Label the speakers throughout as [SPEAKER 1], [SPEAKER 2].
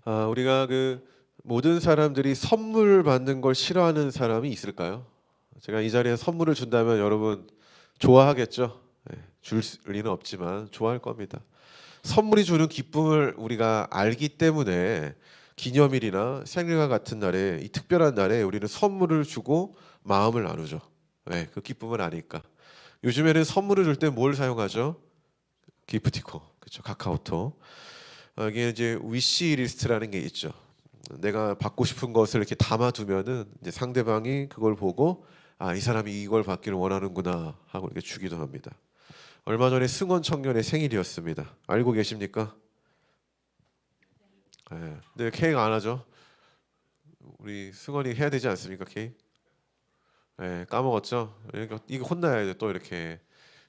[SPEAKER 1] 우리가 모든 사람들이 선물 받는 걸 싫어하는 사람이 있을까요? 제가 이 자리에 선물을 준다면 여러분 좋아하겠죠? 줄 리는 없지만 좋아할 겁니다. 선물이 주는 기쁨을 우리가 알기 때문에 기념일이나 생일과 같은 날에, 이 특별한 날에 우리는 선물을 주고 마음을 나누죠. 그 기쁨을 아니까. 요즘에는 선물을 줄 때 뭘 사용하죠? 기프티콘, 그렇죠? 카카오톡. 이게 이제 위시 리스트라는 게 있죠. 내가 받고 싶은 것을 이렇게 담아두면은 이제 상대방이 그걸 보고 이 사람이 이걸 받기를 원하는구나 하고 이렇게 주기도 합니다. 얼마 전에 승원 청년의 생일이었습니다. 알고 계십니까? 네. 근데 케이크 안 하죠? 우리 승원이 해야 되지 않습니까, 케이크? 네, 까먹었죠? 이거 혼나야 돼, 또 이렇게.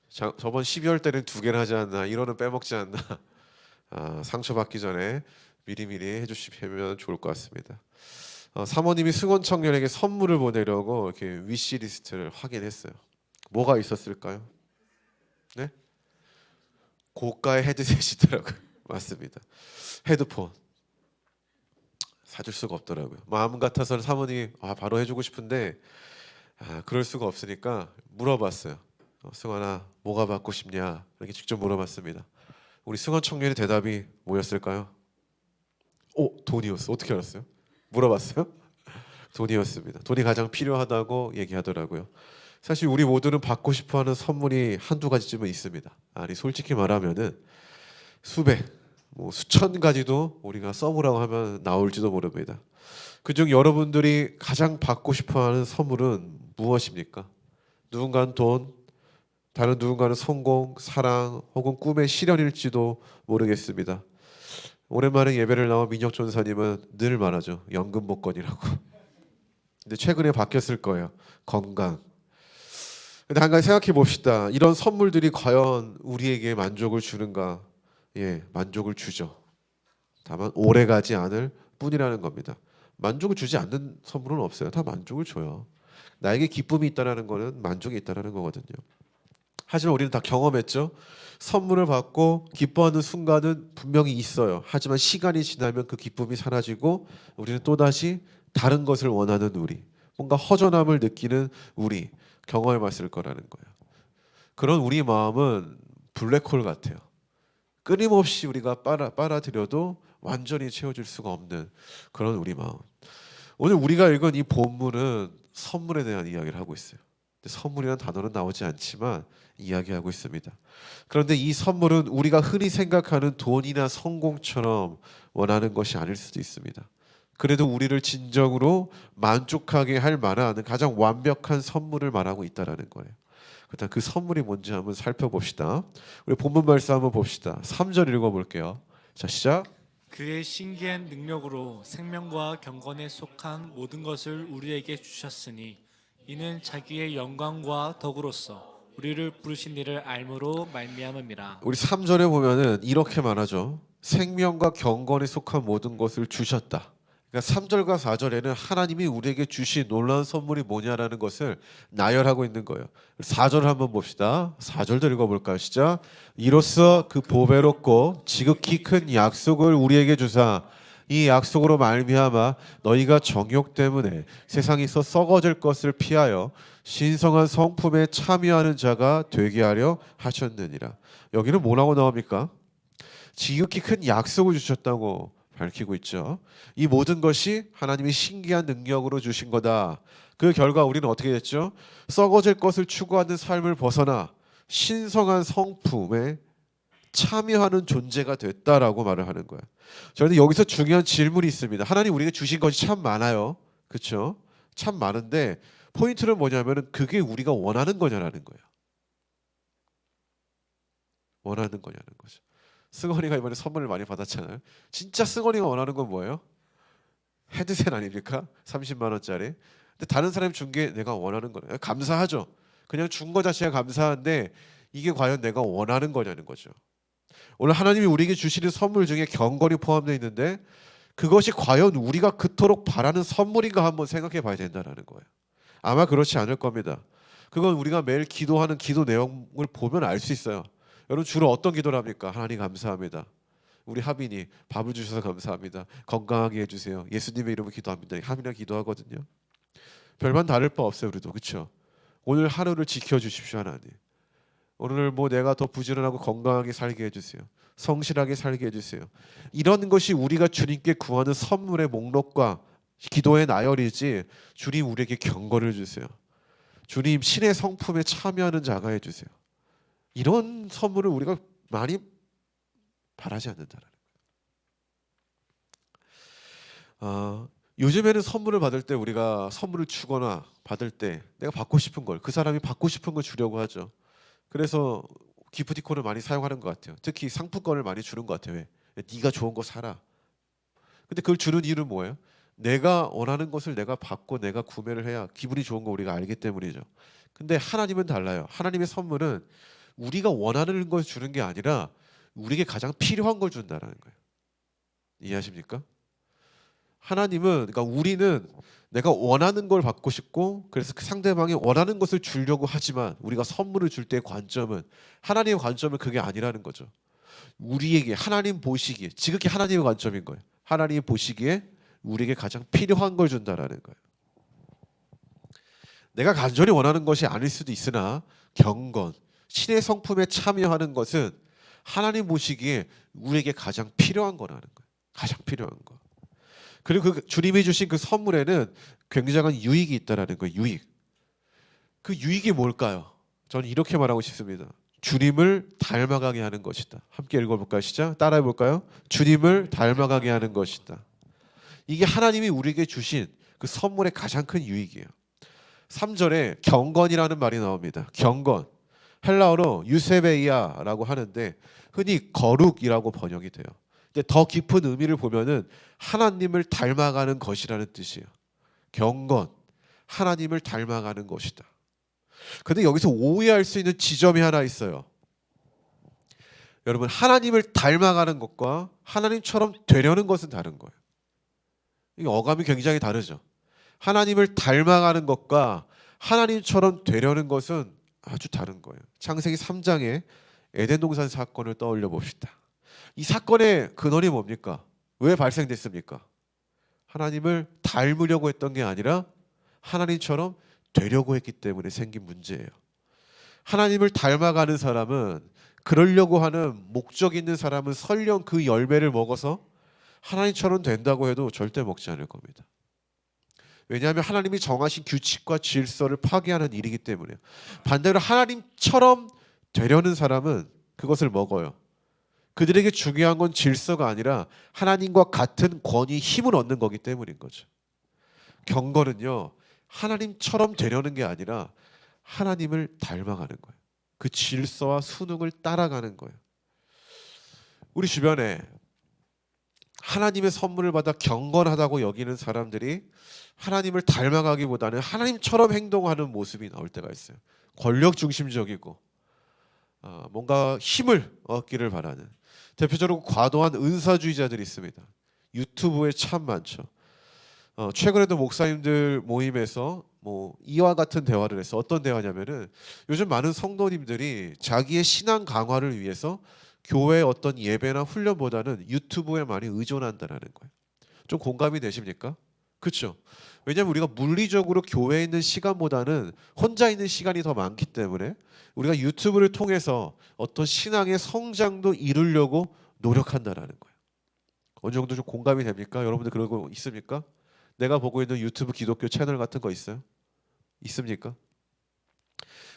[SPEAKER 1] 저번 12월 때는 2개를 하지 않나, 1월은 빼먹지 않나. 상처받기 전에 미리미리 해주시면 좋을 것 같습니다. 사모님이 승원 청년에게 선물을 보내려고 이렇게 위시 리스트를 확인했어요. 뭐가 있었을까요? 네? 고가의 헤드셋이더라고요. 맞습니다. 헤드폰 사줄 수가 없더라고요. 마음 같아서는 사모님이 바로 해주고 싶은데 그럴 수가 없으니까 물어봤어요. 승원아, 뭐가 받고 싶냐? 이렇게 직접 물어봤습니다. 우리 승원 청년의 대답이 뭐였을까요? 돈이었어. 어떻게 알았어요? 물어봤어요? 돈이었습니다. 돈이 가장 필요하다고 얘기하더라고요. 사실 우리 모두는 받고 싶어하는 선물이 한두 가지쯤은 있습니다. 아니 솔직히 말하면은 수백, 수천 가지도 우리가 써보라고 하면 나올지도 모릅니다. 그중 여러분들이 가장 받고 싶어하는 선물은 무엇입니까? 누군가는 돈, 다른 누군가는 성공, 사랑 혹은 꿈의 실현일지도 모르겠습니다. 오랜만에 예배를 나온 민혁 전사님은 늘 말하죠. 연금 복권이라고. 근데 최근에 바뀌었을 거예요. 건강. 근데 한 가지 생각해 봅시다. 이런 선물들이 과연 우리에게 만족을 주는가? 만족을 주죠. 다만 오래 가지 않을 뿐이라는 겁니다. 만족을 주지 않는 선물은 없어요. 다 만족을 줘요. 나에게 기쁨이 있다라는 거는 만족이 있다라는 거거든요. 하지만 우리는 다 경험했죠. 선물을 받고 기뻐하는 순간은 분명히 있어요. 하지만 시간이 지나면 그 기쁨이 사라지고 우리는 또다시 다른 것을 원하는 우리, 뭔가 허전함을 느끼는 우리 경험해 봤을 거라는 거예요. 그런 우리 마음은 블랙홀 같아요. 끊임없이 우리가 빨아들여도 완전히 채워질 수가 없는 그런 우리 마음. 오늘 우리가 읽은 이 본문은 선물에 대한 이야기를 하고 있어요. 선물이라는 단어는 나오지 않지만 이야기하고 있습니다. 그런데 이 선물은 우리가 흔히 생각하는 돈이나 성공처럼 원하는 것이 아닐 수도 있습니다. 그래도 우리를 진정으로 만족하게 할 만한 가장 완벽한 선물을 말하고 있다는 거예요. 일단 그 선물이 뭔지 한번 살펴봅시다. 우리 본문 말씀 한번 봅시다. 3절 읽어볼게요. 자, 시작.
[SPEAKER 2] 그의 신기한 능력으로 생명과 경건에 속한 모든 것을 우리에게 주셨으니 이는 자기의 영광과 덕으로서 우리를 부르신 이를 알므로 말미암음이라.
[SPEAKER 1] 우리 3절에 보면은 이렇게 말하죠. 생명과 경건에 속한 모든 것을 주셨다. 그러니까 3절과 4절에는 하나님이 우리에게 주신 놀라운 선물이 뭐냐라는 것을 나열하고 있는 거예요. 4절을 한번 봅시다. 4절도 읽어볼까요? 시작. 이로써 그 보배롭고 지극히 큰 약속을 우리에게 주사 이 약속으로 말미암아 너희가 정욕 때문에 세상에서 썩어질 것을 피하여 신성한 성품에 참여하는 자가 되게 하려 하셨느니라. 여기는 뭐라고 나옵니까? 지극히 큰 약속을 주셨다고 밝히고 있죠. 이 모든 것이 하나님이 신기한 능력으로 주신 거다. 그 결과 우리는 어떻게 됐죠? 썩어질 것을 추구하는 삶을 벗어나 신성한 성품에 참여하는 존재가 됐다라고 말을 하는 거예요. 그런데 여기서 중요한 질문이 있습니다. 하나님 우리에게 주신 것이 참 많아요. 그렇죠? 참 많은데 포인트는 뭐냐면은 그게 우리가 원하는 거냐라는 거예요. 원하는 거냐는 거죠. 승원이가 이번에 선물을 많이 받았잖아요. 진짜 승원이가 원하는 건 뭐예요? 헤드셋 아닙니까? 30만 원짜리. 근데 다른 사람이 준 게 내가 원하는 거예요. 감사하죠. 그냥 준 거 자체가 감사한데 이게 과연 내가 원하는 거냐는 거죠. 오늘 하나님이 우리에게 주시는 선물 중에 경건이 포함되어 있는데 그것이 과연 우리가 그토록 바라는 선물인가 한번 생각해 봐야 된다는 거예요. 아마 그렇지 않을 겁니다. 그건 우리가 매일 기도하는 기도 내용을 보면 알 수 있어요. 여러분 주로 어떤 기도를 합니까? 하나님 감사합니다. 우리 하빈이 밥을 주셔서 감사합니다. 건강하게 해주세요. 예수님의 이름으로 기도합니다. 하빈이랑 기도하거든요. 별반 다를 바 없어요. 우리도 그렇죠. 오늘 하루를 지켜주십시오 하나님. 오늘 뭐 내가 더 부지런하고 건강하게 살게 해주세요. 성실하게 살게 해주세요. 이런 것이 우리가 주님께 구하는 선물의 목록과 기도의 나열이지 주님 우리에게 경건을 주세요. 주님 신의 성품에 참여하는 자가 해주세요. 이런 선물을 우리가 많이 바라지 않는다는 거예요. 요즘에는 선물을 받을 때 우리가 선물을 주거나 받을 때 내가 받고 싶은 걸 그 사람이 받고 싶은 걸 주려고 하죠. 그래서 기프티콘을 많이 사용하는 것 같아요. 특히 상품권을 많이 주는 것 같아요. 왜? 네가 좋은 거 사라. 근데 그걸 주는 이유는 뭐예요? 내가 원하는 것을 내가 받고 내가 구매를 해야 기분이 좋은 거 우리가 알기 때문이죠. 근데 하나님은 달라요. 하나님의 선물은 우리가 원하는 걸 주는 게 아니라 우리에게 가장 필요한 걸 준다는 거예요. 이해하십니까? 하나님은 그러니까 우리는 내가 원하는 걸 받고 싶고 그래서 그 상대방이 원하는 것을 주려고 하지만 우리가 선물을 줄 때의 관점은 하나님의 관점은 그게 아니라는 거죠. 우리에게 하나님 보시기에 지극히 하나님의 관점인 거예요. 하나님이 보시기에 우리에게 가장 필요한 걸 준다라는 거예요. 내가 간절히 원하는 것이 아닐 수도 있으나 경건, 신의 성품에 참여하는 것은 하나님 보시기에 우리에게 가장 필요한 거라는 거예요. 가장 필요한 거. 그리고 그 주님이 주신 그 선물에는 굉장한 유익이 있다라는 거예요. 유익. 그 유익이 뭘까요? 저는 이렇게 말하고 싶습니다. 주님을 닮아가게 하는 것이다. 함께 읽어볼까요? 시작. 따라해 볼까요? 주님을 닮아가게 하는 것이다. 이게 하나님이 우리에게 주신 그 선물의 가장 큰 유익이에요. 3절에 경건이라는 말이 나옵니다. 경건. 헬라어로 유세베이아라고 하는데 흔히 거룩이라고 번역이 돼요. 근데 더 깊은 의미를 보면은 하나님을 닮아가는 것이라는 뜻이에요. 경건, 하나님을 닮아가는 것이다. 근데 여기서 오해할 수 있는 지점이 하나 있어요. 여러분, 하나님을 닮아가는 것과 하나님처럼 되려는 것은 다른 거예요. 이 어감이 굉장히 다르죠. 하나님을 닮아가는 것과 하나님처럼 되려는 것은 아주 다른 거예요. 창세기 3장의 에덴 동산 사건을 떠올려 봅시다. 이 사건의 근원이 뭡니까? 왜 발생됐습니까? 하나님을 닮으려고 했던 게 아니라 하나님처럼 되려고 했기 때문에 생긴 문제예요. 하나님을 닮아가는 사람은 그러려고 하는 목적 있는 사람은 설령 그 열매를 먹어서 하나님처럼 된다고 해도 절대 먹지 않을 겁니다. 왜냐하면 하나님이 정하신 규칙과 질서를 파괴하는 일이기 때문에요. 반대로 하나님처럼 되려는 사람은 그것을 먹어요. 그들에게 중요한 건 질서가 아니라 하나님과 같은 권위, 힘을 얻는 거기 때문인 거죠. 경건은요, 하나님처럼 되려는 게 아니라 하나님을 닮아가는 거예요. 그 질서와 순응을 따라가는 거예요. 우리 주변에 하나님의 선물을 받아 경건하다고 여기는 사람들이 하나님을 닮아가기보다는 하나님처럼 행동하는 모습이 나올 때가 있어요. 권력 중심적이고 뭔가 힘을 얻기를 바라는, 대표적으로 과도한 은사주의자들이 있습니다. 유튜브에 참 많죠. 최근에도 목사님들 모임에서 이와 같은 대화를 해서, 어떤 대화냐면은 요즘 많은 성도님들이 자기의 신앙 강화를 위해서 교회의 어떤 예배나 훈련보다는 유튜브에 많이 의존한다라는 거예요. 좀 공감이 되십니까? 그렇죠? 왜냐하면 우리가 물리적으로 교회에 있는 시간보다는 혼자 있는 시간이 더 많기 때문에 우리가 유튜브를 통해서 어떤 신앙의 성장도 이루려고 노력한다라는 거예요. 어느 정도 좀 공감이 됩니까? 여러분들 그러고 있습니까? 내가 보고 있는 유튜브 기독교 채널 같은 거 있어요? 있습니까?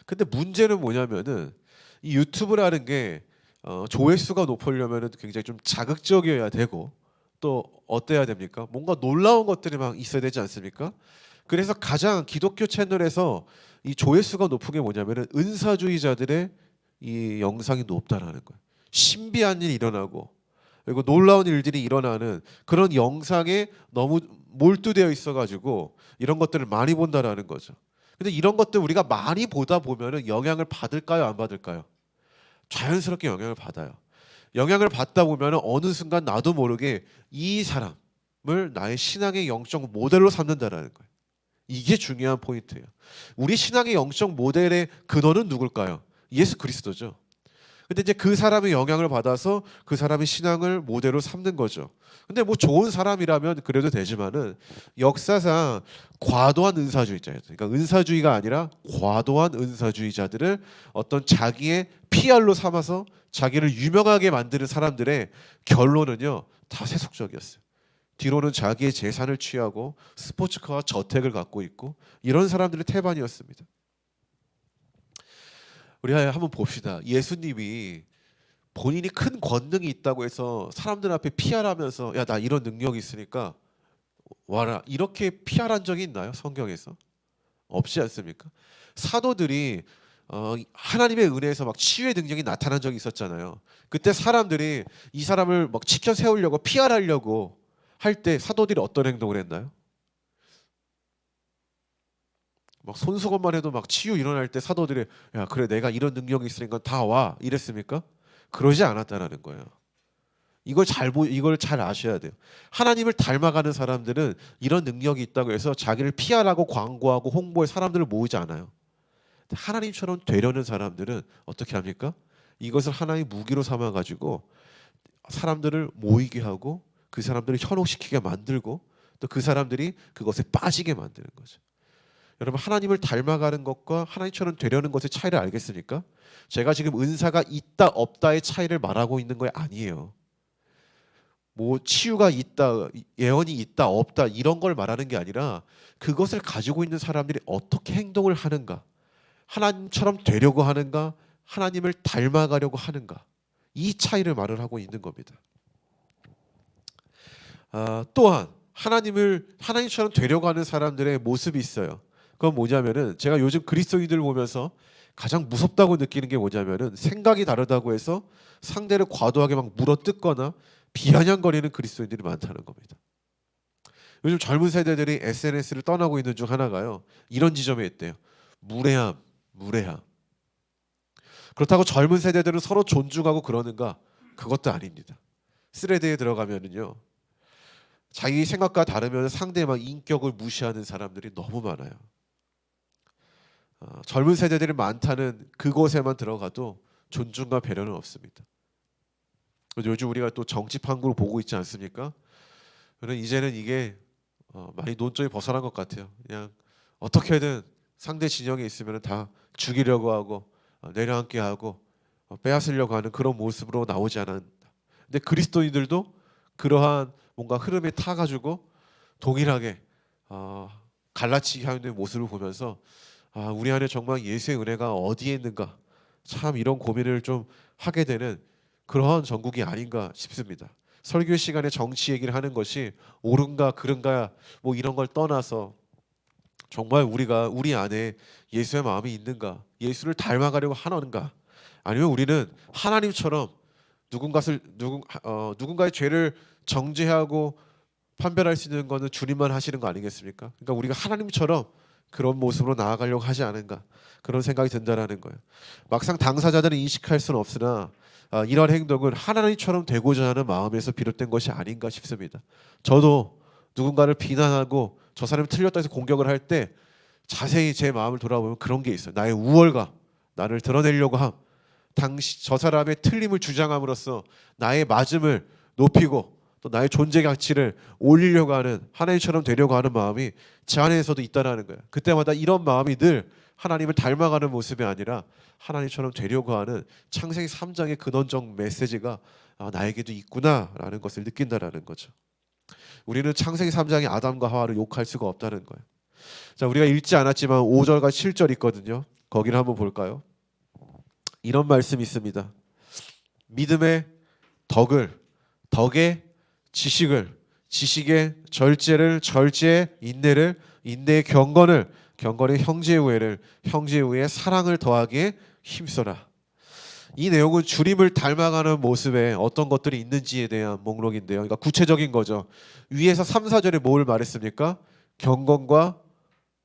[SPEAKER 1] 근데 문제는 뭐냐면은 이 유튜브라는 게 조회수가 높으려면 굉장히 좀 자극적이어야 되고, 또 어때야 됩니까? 뭔가 놀라운 것들이 막 있어야 되지 않습니까? 그래서 가장 기독교 채널에서 이 조회수가 높은 게 뭐냐면은 은사주의자들의 이 영상이 높다라는 거예요. 신비한 일이 일어나고 그리고 놀라운 일들이 일어나는 그런 영상에 너무 몰두되어 있어가지고 이런 것들을 많이 본다라는 거죠. 근데 이런 것들 우리가 많이 보다 보면은 영향을 받을까요, 안 받을까요? 자연스럽게 영향을 받아요. 영향을 받다 보면 어느 순간 나도 모르게 이 사람을 나의 신앙의 영적 모델로 삼는다라는 거예요. 이게 중요한 포인트예요. 우리 신앙의 영적 모델의 근원은 누굴까요? 예수 그리스도죠. 근데 이제 그 사람의 영향을 받아서 그 사람의 신앙을 모델로 삼는 거죠. 근데 뭐 좋은 사람이라면 그래도 되지만은 역사상 과도한 은사주의자예요. 그러니까 은사주의가 아니라 과도한 은사주의자들을 어떤 자기의 PR로 삼아서 자기를 유명하게 만드는 사람들의 결론은요 다 세속적이었어요. 뒤로는 자기의 재산을 취하고 스포츠카와 저택을 갖고 있고 이런 사람들의 태반이었습니다. 우리 한번 봅시다. 예수님이 본인이 큰 권능이 있다고 해서 사람들 앞에 PR하면서 야 나 이런 능력이 있으니까 와라 이렇게 PR한 적이 있나요? 성경에서? 없지 않습니까? 사도들이 하나님의 은혜에서 막 치유의 능력이 나타난 적이 있었잖아요. 그때 사람들이 이 사람을 막 치켜 세우려고 PR하려고 할 때 사도들이 어떤 행동을 했나요? 막 손수건만 해도 막 치유 일어날 때 사도들이 야 그래 내가 이런 능력이 있으니까 다 와 이랬습니까? 그러지 않았다라는 거예요. 이걸 잘 아셔야 돼요. 하나님을 닮아가는 사람들은 이런 능력이 있다고 해서 자기를 PR하고 광고하고 홍보에 사람들을 모으지 않아요. 하나님처럼 되려는 사람들은 어떻게 합니까? 이것을 하나의 무기로 삼아 가지고 사람들을 모이게 하고 그 사람들을 현혹시키게 만들고 또 그 사람들이 그것에 빠지게 만드는 거죠. 여러분 하나님을 닮아가는 것과 하나님처럼 되려는 것의 차이를 알겠습니까? 제가 지금 은사가 있다 없다의 차이를 말하고 있는 거 아니에요. 뭐 치유가 있다, 예언이 있다 없다 이런 걸 말하는 게 아니라 그것을 가지고 있는 사람들이 어떻게 행동을 하는가, 하나님처럼 되려고 하는가, 하나님을 닮아가려고 하는가 이 차이를 말을 하고 있는 겁니다. 또한 하나님처럼 되려고 하는 사람들의 모습이 있어요. 그건 뭐냐면은 제가 요즘 그리스도인들 보면서 가장 무섭다고 느끼는 게 뭐냐면은 생각이 다르다고 해서 상대를 과도하게 막 물어뜯거나 비아냥거리는 그리스도인들이 많다는 겁니다. 요즘 젊은 세대들이 SNS를 떠나고 있는 중 하나가요. 이런 지점에 있대요. 무례함. 그렇다고 젊은 세대들은 서로 존중하고 그러는가? 그것도 아닙니다. 스레드에 들어가면은요. 자기 생각과 다르면 상대의 막 인격을 무시하는 사람들이 너무 많아요. 젊은 세대들이 많다는 그곳에만 들어가도 존중과 배려는 없습니다. 요즘 우리가 또 정치 판국을 보고 있지 않습니까? 그러나 이제는 이게 많이 논점이 벗어난 것 같아요. 그냥 어떻게든 상대 진영에 있으면 다 죽이려고 하고 내려앉게 하고 빼앗으려고 하는 그런 모습으로 나오지 않았다. 근데 그리스도인들도 그러한 뭔가 흐름에 타가지고 동일하게 갈라치기 하는 모습을 보면서 우리 안에 정말 예수의 은혜가 어디에 있는가 참 이런 고민을 좀 하게 되는 그러한 전국이 아닌가 싶습니다. 설교 시간에 정치 얘기를 하는 것이 옳은가 그른가 뭐 이런 걸 떠나서 정말 우리가 우리 안에 예수의 마음이 있는가, 예수를 닮아가려고 하는가, 아니면 우리는 하나님처럼 누군가의 죄를 정죄하고 판별할 수 있는 것은 주님만 하시는 거 아니겠습니까? 그러니까 우리가 하나님처럼 그런 모습으로 나아가려고 하지 않은가 그런 생각이 든다라는 거예요. 막상 당사자들은 인식할 수는 없으나 이런 행동은 하나님처럼 되고자 하는 마음에서 비롯된 것이 아닌가 싶습니다. 저도 누군가를 비난하고 저 사람이 틀렸다 해서 공격을 할 때 자세히 제 마음을 돌아보면 그런 게 있어요. 나의 우월감, 나를 드러내려고 함, 저 사람의 틀림을 주장함으로써 나의 맞음을 높이고 또 나의 존재 가치를 올리려고 하는 하나님처럼 되려고 하는 마음이 제 안에서도 있다라는 거예요. 그때마다 이런 마음이 늘 하나님을 닮아가는 모습이 아니라 하나님처럼 되려고 하는 창세기 3장의 근원적 메시지가 나에게도 있구나라는 것을 느낀다라는 거죠. 우리는 창세기 3장의 아담과 하와를 욕할 수가 없다는 거예요. 자, 우리가 읽지 않았지만 5절과 7절 있거든요. 거기를 한번 볼까요? 이런 말씀이 있습니다. 믿음의 덕의 지식의 절제의 인내를, 인내의 경건의 형제의 우애의 사랑을 더하기에 힘써라. 이 내용은 주님을 닮아가는 모습에 어떤 것들이 있는지에 대한 목록인데요. 그러니까 구체적인 거죠. 위에서 3, 4절에 뭘 말했습니까? 경건과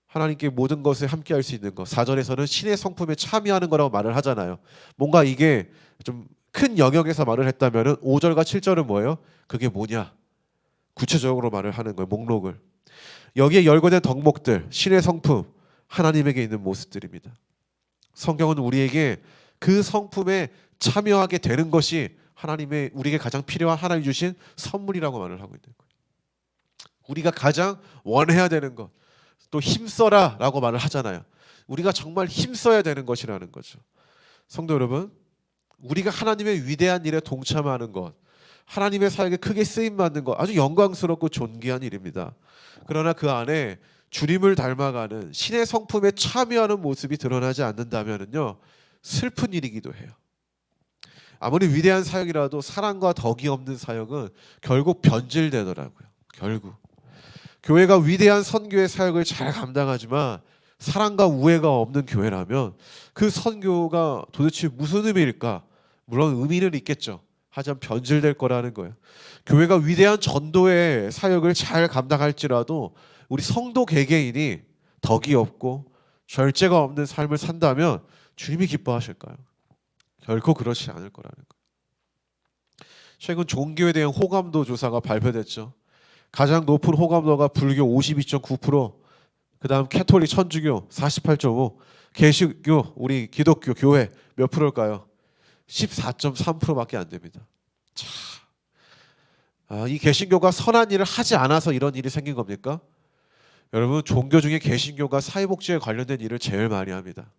[SPEAKER 1] 하나님께 모든 것을 함께 할 수 있는 것. 4절에서는 신의 성품에 참여하는 거라고 말을 하잖아요. 뭔가 이게 좀 큰 영역에서 말을 했다면 5절과 7절은 뭐예요? 그게 뭐냐? 구체적으로 말을 하는 거예요. 목록을. 여기에 열거된 덕목들, 신의 성품, 하나님에게 있는 모습들입니다. 성경은 우리에게 그 성품에 참여하게 되는 것이 하나님의 우리에게 가장 필요한 하나님이 주신 선물이라고 말을 하고 있는 거예요. 우리가 가장 원해야 되는 것, 또 힘써라라고 말을 하잖아요. 우리가 정말 힘써야 되는 것이라는 거죠. 성도 여러분, 우리가 하나님의 위대한 일에 동참하는 것, 하나님의 사역에 크게 쓰임 받는 것 아주 영광스럽고 존귀한 일입니다. 그러나 그 안에 주님을 닮아가는 신의 성품에 참여하는 모습이 드러나지 않는다면요, 슬픈 일이기도 해요. 아무리 위대한 사역이라도 사랑과 덕이 없는 사역은 결국 변질되더라고요. 결국 교회가 위대한 선교의 사역을 잘 감당하지만 사랑과 우애가 없는 교회라면 그 선교가 도대체 무슨 의미일까? 물론 의미는 있겠죠. 하지만 변질될 거라는 거예요. 교회가 위대한 전도의 사역을 잘 감당할지라도 우리 성도 개개인이 덕이 없고 절제가 없는 삶을 산다면 주님이 기뻐하실까요? 결코 그렇지 않을 거라는 거예요. 최근 종교에 대한 호감도 조사가 발표됐죠. 가장 높은 호감도가 불교 52.9%, 그 다음 캐톨릭 천주교 48.5%, 개신교 우리 기독교 교회 몇 프로일까요? 14.3%밖에 안 됩니다. 자, 이 개신교가 선한 일을 하지 않아서 이런 일이 생긴 겁니까? 여러분, 종교 중에 개신교가 사회복지에 관련된 일을 제일 많이 합니다.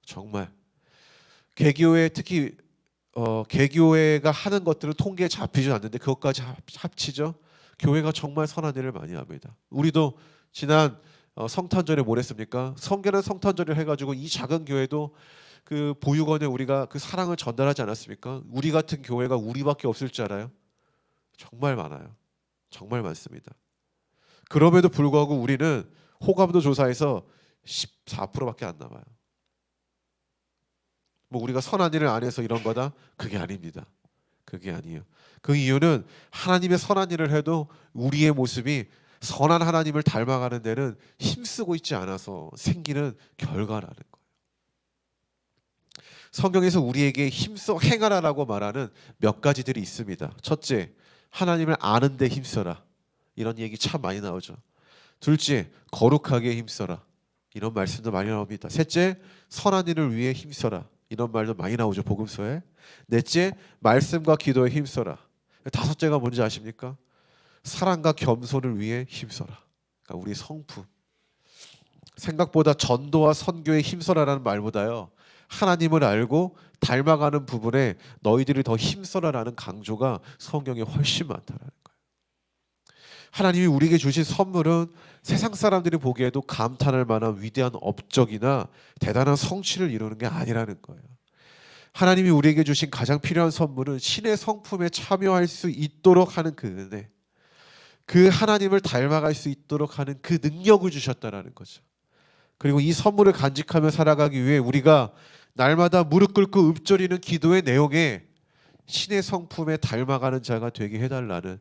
[SPEAKER 1] 정말 개교회, 특히 개교회가 하는 것들은 통계에 잡히지 않는데 그것까지 합치죠. 교회가 정말 선한 일을 많이 합니다. 우리도 지난 성탄절에 뭘 했습니까? 성결한 성탄절을 해가지고 이 작은 교회도 그 보육원에 우리가 그 사랑을 전달하지 않았습니까? 우리 같은 교회가 우리밖에 없을 줄 알아요? 정말 많아요. 정말 많습니다. 그럼에도 불구하고 우리는 호감도 조사에서 14%밖에 안 남아요. 뭐 우리가 선한 일을 안 해서 이런 거다? 그게 아닙니다. 그게 아니에요. 그 이유는 하나님의 선한 일을 해도 우리의 모습이 선한 하나님을 닮아가는 데는 힘쓰고 있지 않아서 생기는 결과라는 거예요. 성경에서 우리에게 힘써 행하라라고 말하는 몇 가지들이 있습니다. 첫째, 하나님을 아는 데 힘써라. 이런 얘기 참 많이 나오죠. 둘째, 거룩하게 힘써라. 이런 말씀도 많이 나옵니다. 셋째, 선한 일을 위해 힘써라. 이런 말도 많이 나오죠, 복음서에. 넷째, 말씀과 기도에 힘써라. 다섯째가 뭔지 아십니까? 사랑과 겸손을 위해 힘써라. 그러니까 우리 성품. 생각보다 전도와 선교에 힘써라라는 말보다요, 하나님을 알고 닮아가는 부분에 너희들이 더 힘써라라는 강조가 성경에 훨씬 많다라는 거예요. 하나님이 우리에게 주신 선물은 세상 사람들이 보기에도 감탄할 만한 위대한 업적이나 대단한 성취를 이루는 게 아니라는 거예요. 하나님이 우리에게 주신 가장 필요한 선물은 신의 성품에 참여할 수 있도록 하는 그 은혜, 그 하나님을 닮아갈 수 있도록 하는 그 능력을 주셨다라는 거죠. 그리고 이 선물을 간직하며 살아가기 위해 우리가 날마다 무릎 꿇고 읊조리는 기도의 내용에 신의 성품에 닮아가는 자가 되게 해달라는,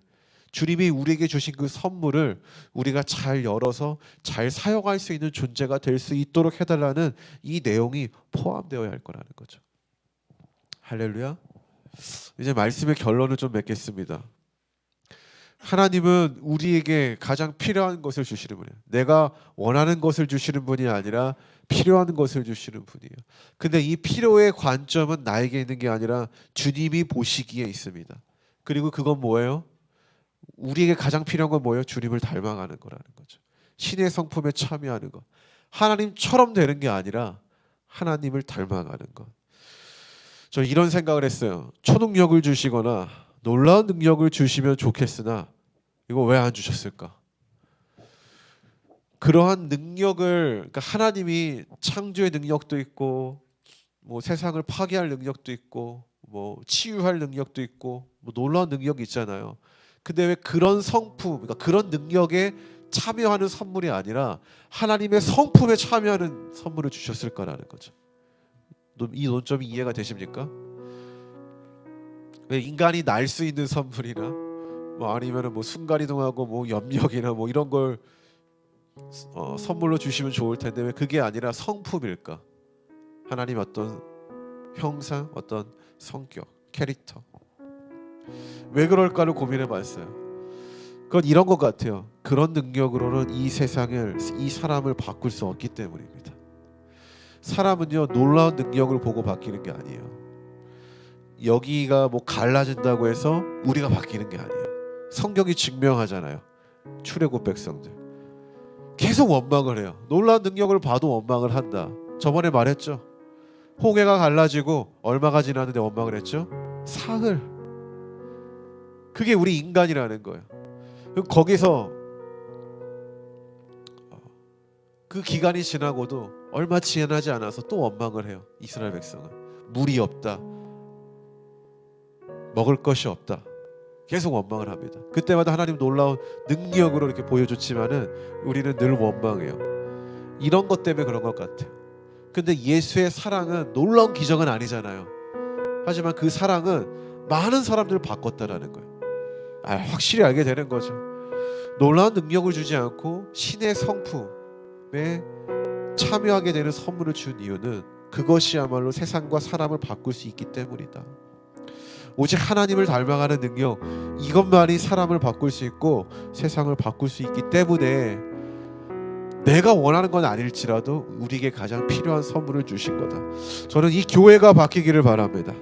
[SPEAKER 1] 주님이 우리에게 주신 그 선물을 우리가 잘 열어서 잘 사용할 수 있는 존재가 될 수 있도록 해달라는 이 내용이 포함되어야 할 거라는 거죠. 할렐루야. 이제 말씀의 결론을 좀 맺겠습니다. 하나님은 우리에게 가장 필요한 것을 주시는 분이에요. 내가 원하는 것을 주시는 분이 아니라 필요한 것을 주시는 분이에요. 근데 이 필요의 관점은 나에게 있는 게 아니라 주님이 보시기에 있습니다. 그리고 그건 뭐예요? 우리에게 가장 필요한 건 뭐예요? 주님을 닮아가는 거라는 거죠. 신의 성품에 참여하는 것. 하나님처럼 되는 게 아니라 하나님을 닮아가는 것. 저 이런 생각을 했어요. 초능력을 주시거나 놀라운 능력을 주시면 좋겠으나 이거 왜 안 주셨을까? 그러한 능력을, 그러니까 하나님이 창조의 능력도 있고, 뭐 세상을 파괴할 능력도 있고, 뭐 치유할 능력도 있고, 뭐 놀라운 능력이 있잖아요. 근데 왜 그런 성품, 그러니까 그런 능력에 참여하는 선물이 아니라 하나님의 성품에 참여하는 선물을 주셨을까라는 거죠. 이 논점이 이해가 되십니까? 왜 인간이 날 수 있는 선물이나 뭐 아니면은 뭐 순간이동하고 뭐 염력이나 뭐 이런 걸 선물로 주시면 좋을 텐데 왜 그게 아니라 성품일까? 하나님 어떤 형상, 어떤 성격, 캐릭터. 왜 그럴까를 고민해봤어요. 그건 이런 것 같아요. 그런 능력으로는 이 세상을, 이 사람을 바꿀 수 없기 때문입니다. 사람은요, 놀라운 능력을 보고 바뀌는 게 아니에요. 여기가 뭐 갈라진다고 해서 우리가 바뀌는 게 아니에요. 성경이 증명하잖아요. 출애굽 백성들 계속 원망을 해요. 놀라운 능력을 봐도 원망을 한다. 저번에 말했죠. 홍해가 갈라지고 얼마가 지났는데 원망을 했죠? 사흘. 그게 우리 인간이라는 거예요. 거기서 그 기간이 지나고도 얼마 지나지 않아서 또 원망을 해요. 이스라엘 백성은 물이 없다, 먹을 것이 없다, 계속 원망을 합니다. 그때마다 하나님 놀라운 능력으로 이렇게 보여줬지만은 우리는 늘 원망해요. 이런 것 때문에 그런 것 같아요. 근데 예수의 사랑은 놀라운 기적은 아니잖아요. 하지만 그 사랑은 많은 사람들을 바꿨다라는 거예요. 확실히 알게 되는 거죠. 놀라운 능력을 주지 않고 신의 성품에 참여하게 되는 선물을 준 이유는 그것이야말로 세상과 사람을 바꿀 수 있기 때문이다. 오직 하나님을 닮아가는 능력, 이것만이 사람을 바꿀 수 있고 세상을 바꿀 수 있기 때문에 내가 원하는 건 아닐지라도 우리에게 가장 필요한 선물을 주신 거다. 저는 이 교회가 바뀌기를 바랍니다.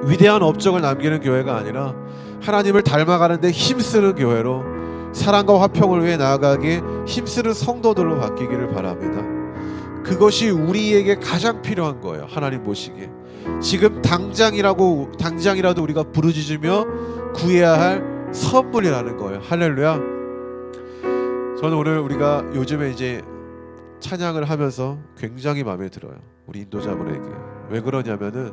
[SPEAKER 1] 위대한 업적을 남기는 교회가 아니라 하나님을 닮아가는 데 힘쓰는 교회로, 사랑과 화평을 위해 나아가기에 힘쓰는 성도들로 바뀌기를 바랍니다. 그것이 우리에게 가장 필요한 거예요. 하나님 보시기에 지금 당장이라도 우리가 부르짖으며 구해야 할 선물이라는 거예요. 할렐루야. 저는 오늘 우리가 요즘에 이제 찬양을 하면서 굉장히 마음에 들어요. 우리 인도자분에게. 왜 그러냐면은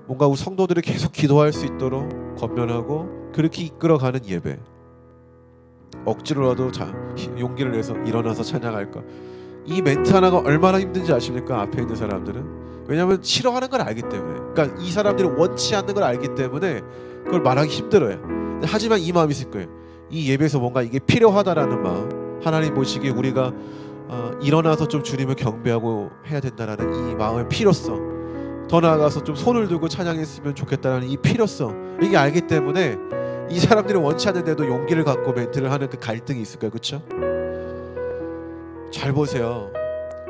[SPEAKER 1] 뭔가 우리 성도들이 계속 기도할 수 있도록 권면하고 그렇게 이끌어가는 예배. 억지로라도 용기를 내서 일어나서 찬양할까. 이 멘트 하나가 얼마나 힘든지 아십니까? 앞에 있는 사람들은. 왜냐하면 싫어하는 걸 알기 때문에. 그러니까 이 사람들이 원치 않는 걸 알기 때문에 그걸 말하기 힘들어요. 하지만 이 마음이 있을 거예요. 이 예배에서 뭔가 이게 필요하다라는 마음, 하나님 보시기에 우리가 일어나서 좀 주님을 경배하고 해야 된다라는 이 마음의 필요성, 더 나아가서 좀 손을 들고 찬양했으면 좋겠다라는 이 필요성, 이게 알기 때문에 이 사람들이 원치 않는데도 용기를 갖고 멘트를 하는 그 갈등이 있을까요? 그렇죠? 잘 보세요.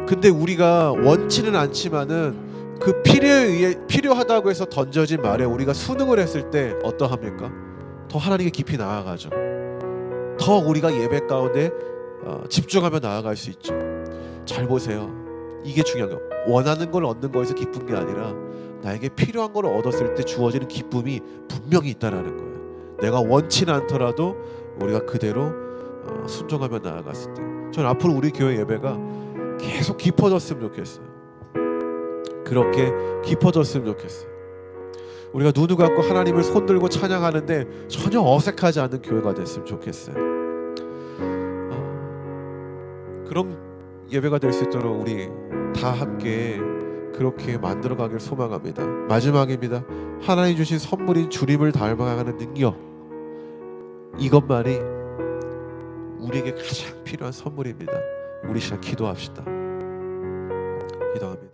[SPEAKER 1] 근데 우리가 원치는 않지만은 그 필요에 의해 필요하다고 해서 던져진 말에 우리가 순응을 했을 때 어떠합니까? 더 하나님께 깊이 나아가죠. 더 우리가 예배 가운데 집중하며 나아갈 수 있죠. 잘 보세요. 이게 중요한 거예요. 원하는 걸 얻는 거에서 기쁜 게 아니라 나에게 필요한 걸 얻었을 때 주어지는 기쁨이 분명히 있다라는 거예요. 내가 원치는 않더라도 우리가 그대로 순종하며 나아갔을 때, 저는 앞으로 우리 교회 예배가 계속 깊어졌으면 좋겠어요. 그렇게 깊어졌으면 좋겠어요. 우리가 눈을 감고 하나님을 손들고 찬양하는데 전혀 어색하지 않는 교회가 됐으면 좋겠어요. 그런 예배가 될 수 있도록 우리 다 함께 그렇게 만들어가길 소망합니다. 마지막입니다. 하나님 주신 선물인 주님을 닮아가는 능력, 이것만이 우리에게 가장 필요한 선물입니다. 우리 시간 기도합시다. 기도합니다.